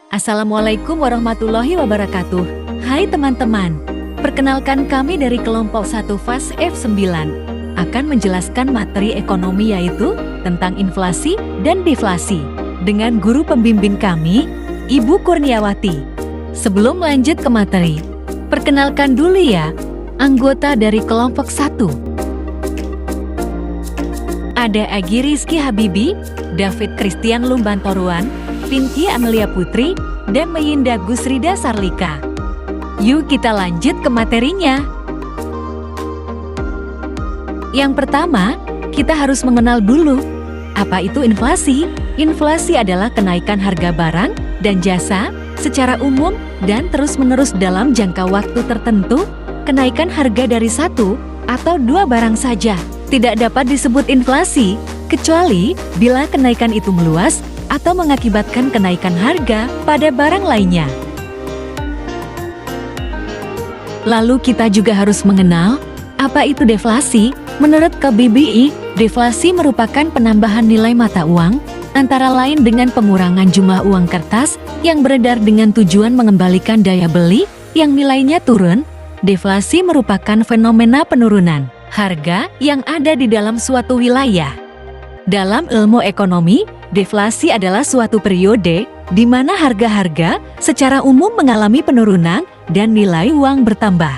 Assalamualaikum warahmatullahi wabarakatuh. Hai teman-teman, perkenalkan kami dari kelompok 1 FAS F9 akan menjelaskan materi ekonomi yaitu tentang inflasi dan deflasi dengan guru pembimbing kami, Ibu Kurniawati. Sebelum lanjut ke materi, perkenalkan dulu ya, anggota dari kelompok 1. Ada Agi Rizky Habibi, David Christian Lumbantoruan, Pinky Amelia Putri, dan Meyinda Gusrida Sarlika. Yuk kita lanjut ke materinya. Yang pertama, kita harus mengenal dulu, apa itu inflasi? Inflasi adalah kenaikan harga barang dan jasa secara umum dan terus-menerus dalam jangka waktu tertentu. Kenaikan harga dari satu atau dua barang saja tidak dapat disebut inflasi, kecuali bila kenaikan itu meluas atau mengakibatkan kenaikan harga pada barang lainnya. Lalu kita juga harus mengenal, apa itu deflasi? Menurut KBBI, deflasi merupakan penambahan nilai mata uang, antara lain dengan pengurangan jumlah uang kertas yang beredar dengan tujuan mengembalikan daya beli yang nilainya turun. Deflasi merupakan fenomena penurunan harga yang ada di dalam suatu wilayah. Dalam ilmu ekonomi, deflasi adalah suatu periode di mana harga-harga secara umum mengalami penurunan dan nilai uang bertambah.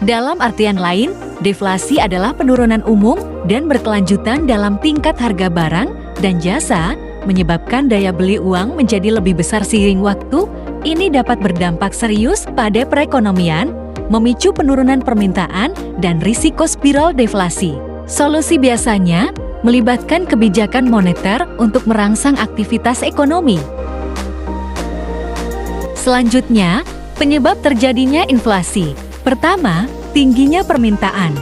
Dalam artian lain, deflasi adalah penurunan umum dan berkelanjutan dalam tingkat harga barang dan jasa, menyebabkan daya beli uang menjadi lebih besar seiring waktu. Ini dapat berdampak serius pada perekonomian, memicu penurunan permintaan dan risiko spiral deflasi. Solusi biasanya melibatkan kebijakan moneter untuk merangsang aktivitas ekonomi. Selanjutnya, penyebab terjadinya inflasi. Pertama, tingginya permintaan.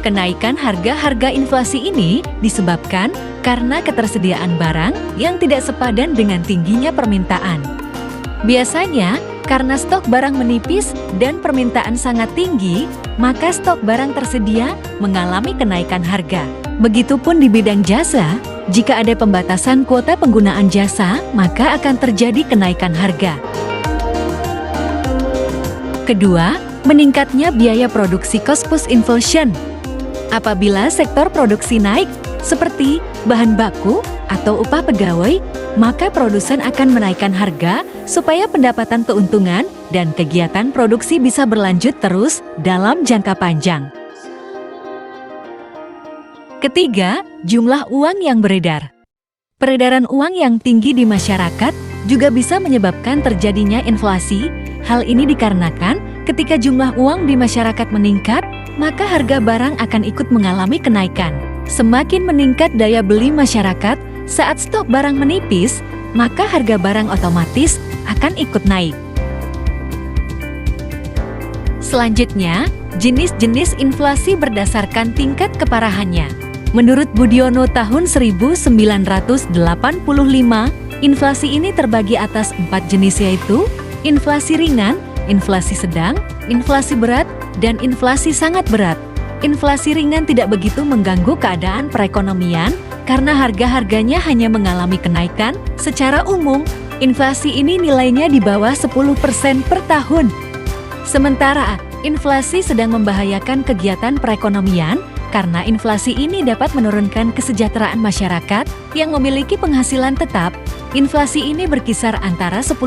Kenaikan harga-harga inflasi ini disebabkan karena ketersediaan barang yang tidak sepadan dengan tingginya permintaan. Biasanya, karena stok barang menipis dan permintaan sangat tinggi, maka stok barang tersedia mengalami kenaikan harga. Begitupun di bidang jasa, jika ada pembatasan kuota penggunaan jasa, maka akan terjadi kenaikan harga. Kedua, meningkatnya biaya produksi cost push inflation. Apabila sektor produksi naik, seperti bahan baku atau upah pegawai, maka produsen akan menaikkan harga supaya pendapatan keuntungan dan kegiatan produksi bisa berlanjut terus dalam jangka panjang. Ketiga, jumlah uang yang beredar. Peredaran uang yang tinggi di masyarakat juga bisa menyebabkan terjadinya inflasi. Hal ini dikarenakan ketika jumlah uang di masyarakat meningkat, maka harga barang akan ikut mengalami kenaikan. Semakin meningkat daya beli masyarakat, saat stok barang menipis, maka harga barang otomatis akan ikut naik. Selanjutnya, jenis-jenis inflasi berdasarkan tingkat keparahannya. Menurut Budiono tahun 1985, inflasi ini terbagi atas 4 jenis yaitu inflasi ringan, inflasi sedang, inflasi berat, dan inflasi sangat berat. Inflasi ringan tidak begitu mengganggu keadaan perekonomian karena harga-harganya hanya mengalami kenaikan. Secara umum, inflasi ini nilainya di bawah 10% per tahun. Sementara, inflasi sedang membahayakan kegiatan perekonomian karena inflasi ini dapat menurunkan kesejahteraan masyarakat yang memiliki penghasilan tetap. Inflasi ini berkisar antara 10%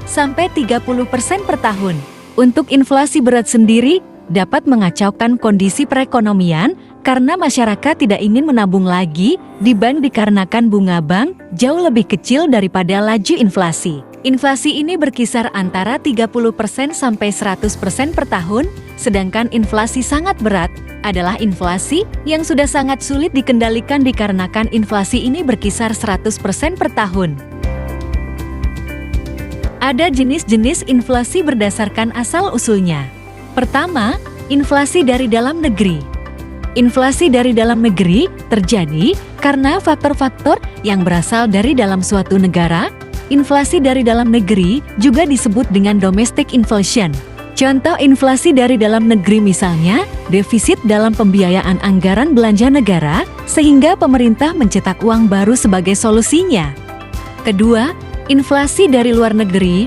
sampai 30% per tahun. Untuk inflasi berat sendiri, dapat mengacaukan kondisi perekonomian karena masyarakat tidak ingin menabung lagi di bank dikarenakan bunga bank jauh lebih kecil daripada laju inflasi. Inflasi ini berkisar antara 30% sampai 100% per tahun, sedangkan inflasi sangat berat adalah inflasi yang sudah sangat sulit dikendalikan dikarenakan inflasi ini berkisar 100% per tahun. Ada jenis-jenis inflasi berdasarkan asal-usulnya. Pertama, inflasi dari dalam negeri. Inflasi dari dalam negeri terjadi karena faktor-faktor yang berasal dari dalam suatu negara. Inflasi dari dalam negeri juga disebut dengan domestic inflation. Contoh inflasi dari dalam negeri misalnya, defisit dalam pembiayaan anggaran belanja negara, sehingga pemerintah mencetak uang baru sebagai solusinya. Kedua, Inflasi dari luar negeri.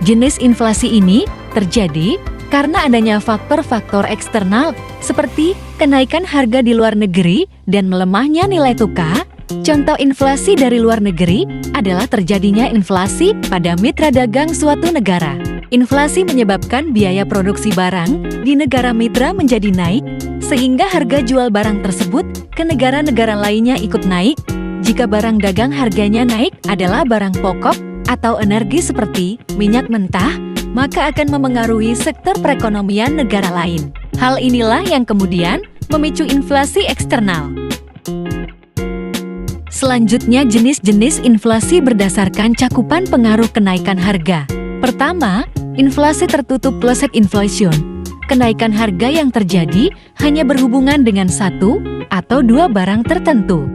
Jenis inflasi ini terjadi karena adanya faktor-faktor eksternal seperti kenaikan harga di luar negeri dan melemahnya nilai tukar. Contoh inflasi dari luar negeri adalah terjadinya inflasi pada mitra dagang suatu negara. Inflasi menyebabkan biaya produksi barang di negara mitra menjadi naik, sehingga harga jual barang tersebut ke negara-negara lainnya ikut naik. Jika barang dagang harganya naik adalah barang pokok atau energi seperti minyak mentah, maka akan memengaruhi sektor perekonomian negara lain. Hal inilah yang kemudian memicu inflasi eksternal. Selanjutnya, jenis-jenis inflasi berdasarkan cakupan pengaruh kenaikan harga. Pertama, inflasi tertutup closed inflation. Kenaikan harga yang terjadi hanya berhubungan dengan satu atau dua barang tertentu.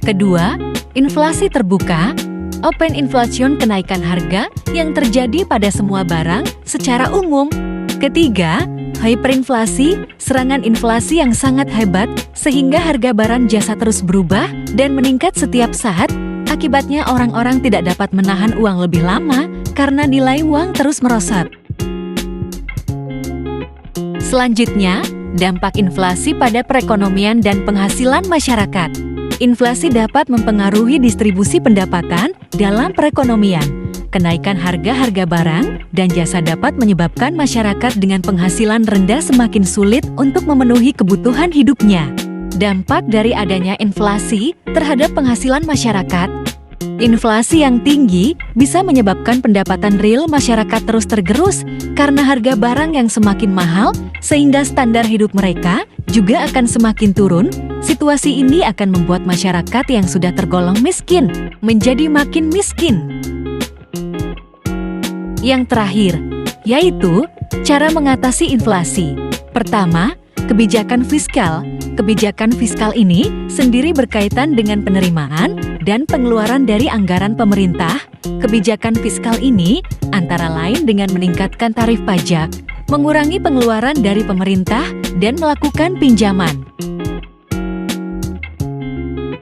Kedua, inflasi terbuka, open inflation, kenaikan harga yang terjadi pada semua barang secara umum. Ketiga, hyperinflasi, serangan inflasi yang sangat hebat sehingga harga barang jasa terus berubah dan meningkat setiap saat. Akibatnya orang-orang tidak dapat menahan uang lebih lama karena nilai uang terus merosot. Selanjutnya, dampak inflasi pada perekonomian dan penghasilan masyarakat. Inflasi dapat mempengaruhi distribusi pendapatan dalam perekonomian. Kenaikan harga-harga barang dan jasa dapat menyebabkan masyarakat dengan penghasilan rendah semakin sulit untuk memenuhi kebutuhan hidupnya. Dampak dari adanya inflasi terhadap penghasilan masyarakat. Inflasi yang tinggi bisa menyebabkan pendapatan real masyarakat terus tergerus karena harga barang yang semakin mahal, sehingga standar hidup mereka juga akan semakin turun. Situasi ini akan membuat masyarakat yang sudah tergolong miskin menjadi makin miskin. Yang terakhir, yaitu cara mengatasi inflasi. Pertama, kebijakan fiskal. Kebijakan fiskal ini sendiri berkaitan dengan penerimaan dan pengeluaran dari anggaran pemerintah. Kebijakan fiskal ini antara lain dengan meningkatkan tarif pajak, mengurangi pengeluaran dari pemerintah, dan melakukan pinjaman.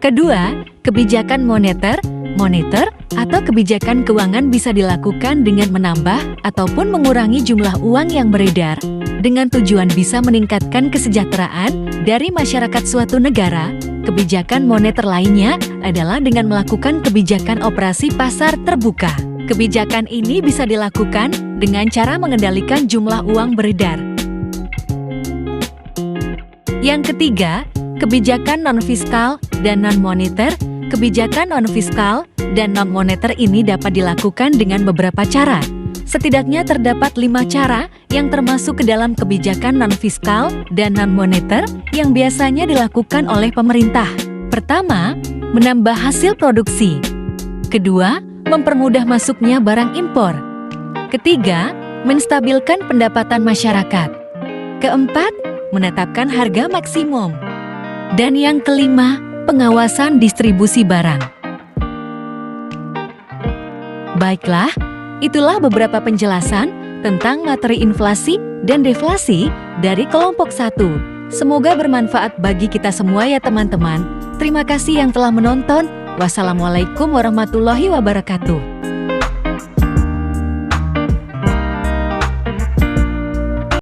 Kedua, kebijakan moneter. Moneter atau kebijakan keuangan bisa dilakukan dengan menambah ataupun mengurangi jumlah uang yang beredar, dengan tujuan bisa meningkatkan kesejahteraan dari masyarakat suatu negara. Kebijakan moneter lainnya adalah dengan melakukan kebijakan operasi pasar terbuka. Kebijakan ini bisa dilakukan dengan cara mengendalikan jumlah uang beredar. Yang ketiga, kebijakan non-fiskal dan non-moneter. Kebijakan non-fiskal dan non-moneter ini dapat dilakukan dengan beberapa cara. Setidaknya terdapat 5 cara yang termasuk ke dalam kebijakan non-fiskal dan non-moneter yang biasanya dilakukan oleh pemerintah. Pertama, menambah hasil produksi. Kedua, mempermudah masuknya barang impor. Ketiga, menstabilkan pendapatan masyarakat. Keempat, menetapkan harga maksimum. Dan yang kelima, pengawasan distribusi barang. Baiklah, itulah beberapa penjelasan tentang materi inflasi dan deflasi dari kelompok 1. Semoga bermanfaat bagi kita semua ya teman-teman. Terima kasih yang telah menonton. Wassalamualaikum warahmatullahi wabarakatuh.